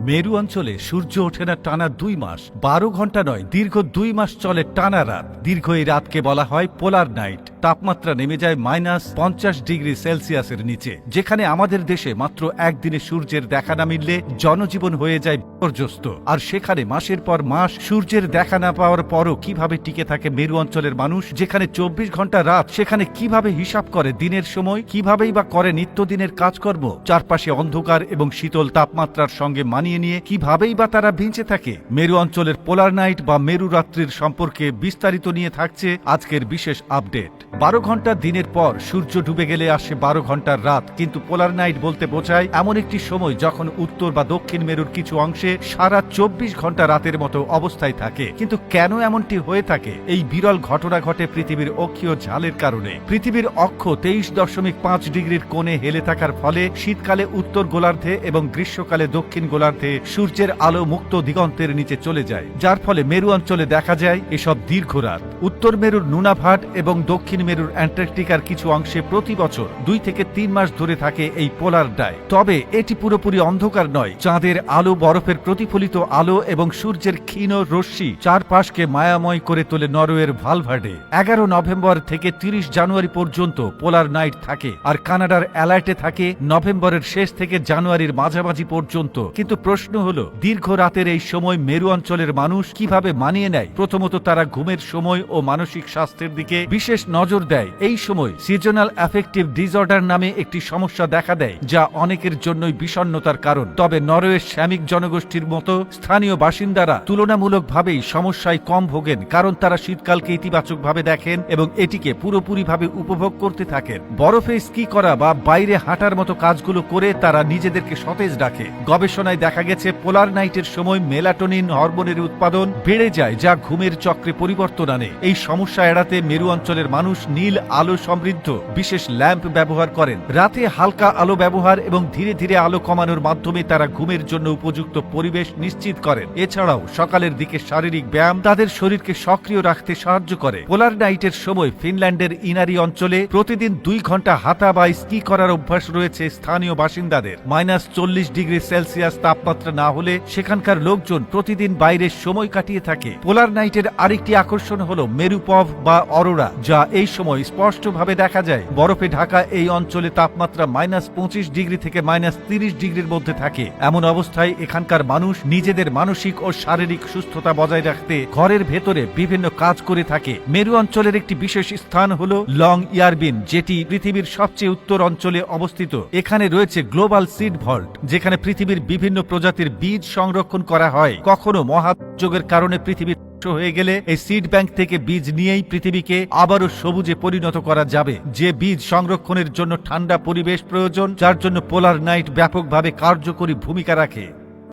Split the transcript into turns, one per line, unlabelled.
মেরু অঞ্চলে সূর্য ওঠে না টানা 2 মাস, 12 ঘন্টা নয়, দীর্ঘ 2 মাস চলে টানা রাত। দীর্ঘ এই রাতকে বলা হয় পোলার নাইট। তাপমাত্রা নেমে যায় -50°C নিচে, যেখানে আমাদের দেশে মাত্র একদিনে সূর্যের দেখা না মিললে জনজীবন হয়ে যায় বিপর্যস্ত। আর সেখানে মাসের পর মাস সূর্যের দেখা না পাওয়ার পরও কিভাবে টিকে থাকে মেরু অঞ্চলের মানুষ, যেখানে 24 ঘন্টা রাত, সেখানে কিভাবে হিসাব করে দিনের সময়, কিভাবেই বা করে নিত্যদিনের কাজকর্ম, চারপাশে অন্ধকার এবং শীতল তাপমাত্রার সঙ্গে মানিয়ে নিয়ে কিভাবেই বা তারা বেঁচে থাকে। মেরু অঞ্চলের পোলার নাইট বা মেরু রাত্রির সম্পর্কে বিস্তারিত নিয়ে থাকছে আজকের বিশেষ আপডেট। 12 ঘন্টা দিনের পর সূর্য ডুবে গেলে আসে 12 ঘন্টার রাত, কিন্তু পোলার নাইট বলতে বোঝায় এমন একটি সময় যখন উত্তর বা দক্ষিণ মেরুর কিছু অংশে সারা 24 ঘন্টা রাতের মতো অবস্থায় থাকে। কিন্তু কেন এমনটি হয়ে থাকে? এই বিরল ঘটনা ঘটে পৃথিবীর অক্ষীয় ঝালের কারণে। পৃথিবীর অক্ষ 23.5 ডিগ্রির কোণে হেলে থাকার ফলে শীতকালে উত্তর গোলার্ধে এবং গ্রীষ্মকালে দক্ষিণ গোলার্ধে সূর্যের আলো মুক্ত দিগন্তের নিচে চলে যায়, যার ফলে মেরু অঞ্চলে দেখা যায় এসব দীর্ঘ রাত। উত্তর মেরুর নুনাভাট এবং দক্ষিণ মেরুর অ্যান্টার্কটিকার কিছু অংশে প্রতি বছর 2 থেকে 3 মাস ধরে থাকে এই পোলার ডাই। তবে এটি পুরোপুরি অন্ধকার নয়। চাঁদের আলো, বরফের প্রতিফলিত আলো এবং সূর্যের ক্ষীণ রশ্মি চারপাশকে মায়াময় করে তোলে নরওয়ের ভালভার্ডে। 11 নভেম্বর থেকে 30 জানুয়ারি পর্যন্ত পোলার নাইট থাকে, আর কানাডার অ্যালার্টে থাকে নভেম্বরের শেষ থেকে জানুয়ারির মাঝামাঝি পর্যন্ত। কিন্তু প্রশ্ন হলো, দীর্ঘ রাতের এই সময় মেরু অঞ্চলের মানুষ কিভাবে মানিয়ে নেয়? প্রথমত, তারা ঘুমের সময় ও মানসিক স্বাস্থ্যের দিকে বিশেষ নজর দেয়। এই সময় সিজনাল অ্যাফেক্টিভ ডিসঅর্ডার নামে একটি সমস্যা দেখা দেয়, যা অনেকের জন্যই বিষণ্ণতার কারণ। তবে নরওয়ের শ্যামিক জনগোষ্ঠীর মতো স্থানীয় বাসিন্দারা তুলনামূলকভাবেই সমস্যায় কম ভোগেন, কারণ তারা শীতকালকে ইতিবাচকভাবে দেখেন এবং এটিকে পুরোপুরিভাবে উপভোগ করতে থাকেন। বরফে স্কি করা বা বাইরে হাঁটার মতো কাজগুলো করে তারা নিজেদেরকে সতেজ রাখে। গবেষণায় দেখা গেছে পোলার নাইটের সময় মেলাটোনিন হরমোনের উৎপাদন বেড়ে যায়, যা ঘুমের চক্রে পরিবর্তন আনে। এই সমস্যা এড়াতে মেরু অঞ্চলের মানুষ নীল আলো সমৃদ্ধ বিশেষ ল্যাম্প ব্যবহার করেন। রাতে হালকা আলো ব্যবহার এবং ধীরে ধীরে আলো কমানোর মাধ্যমে তারা ঘুমের জন্য উপযুক্ত পরিবেশ নিশ্চিত করেন। এছাড়াও সকালের দিকে শারীরিক ব্যায়াম তাদের শরীরকে সক্রিয় রাখতে সাহায্য করে। পোলার নাইটের সময় ফিনল্যান্ডের ইনারি অঞ্চলে প্রতিদিন 2 ঘন্টা হাঁটা বা স্কি করার অভ্যাস রয়েছে স্থানীয় বাসিন্দাদের। -40°C তাপমাত্রা না হলে সেখানকার লোকজন প্রতিদিন বাইরে সময় কাটিয়ে থাকে। পোলার নাইটের আরেকটি আকর্ষণ হলো মেরুপভ বা অরোরা, যা এই সময় স্পষ্টভাবে দেখা যায়। বরফে ঢাকা এই অঞ্চলে তাপমাত্রা -25 থেকে -30 মধ্যে থাকে। এমন অবস্থায় এখানকার মানুষ নিজেদের মানসিক ও শারীরিক সুস্থতা বজায় রাখতে ঘরের ভেতরে বিভিন্ন কাজ করে থাকে। মেরু অঞ্চলের একটি বিশেষ স্থান হলো লং ইয়ারবিন, যেটি পৃথিবীর সবচেয়ে উত্তর অঞ্চলে অবস্থিত। এখানে রয়েছে গ্লোবাল সিড ভল্ট, যেখানে পৃথিবীর বিভিন্ন প্রজাতির বীজ সংরক্ষণ করা হয়। কখনো মহাযোগের কারণে পৃথিবী হয়ে গেলে এই সিড ব্যাংক থেকে বীজ নিয়েই পৃথিবীকে আবারও সবুজে পরিণত করা যাবে। যে বীজ সংরক্ষণের জন্য ঠান্ডা পরিবেশ প্রয়োজন, যার জন্য পোলার নাইট ব্যাপকভাবে কার্যকরী ভূমিকা রাখে।